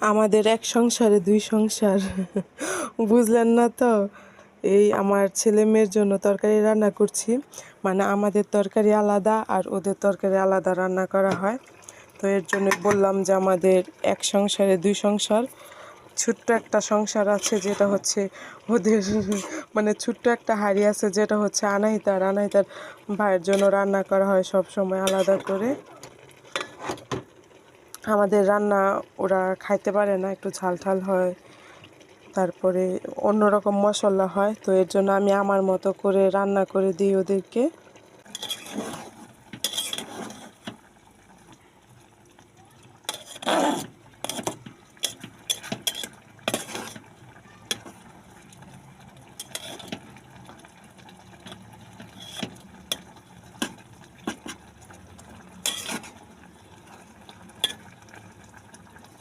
আমাদের এক সংসারে দুই সংসার বুঝলেন না তো। এই আমার ছেলে মেয়ের জন্য তরকারি রান্না করছি, মানে আমাদের তরকারি আলাদা আর ওদের তরকারি আলাদা রান্না করা হয়। তো এর জন্য বললাম যে আমাদের এক সংসারে দুই সংসার। ছোট্ট একটা সংসার আছে যেটা হচ্ছে ওদের মানে ছোট্ট একটা হাঁড়ি আছে যেটা হচ্ছে আনাহিতার ভাইয়ের জন্য রান্না করা হয় সব সময় আলাদা করে। আমাদের রান্না ওরা খাইতে পারে না, একটু ঝাল ঝাল হয়, তারপরে অন্যরকম মশলা হয়। তো এর জন্য আমি আমার মতো করে রান্না করে দিই ওদেরকে।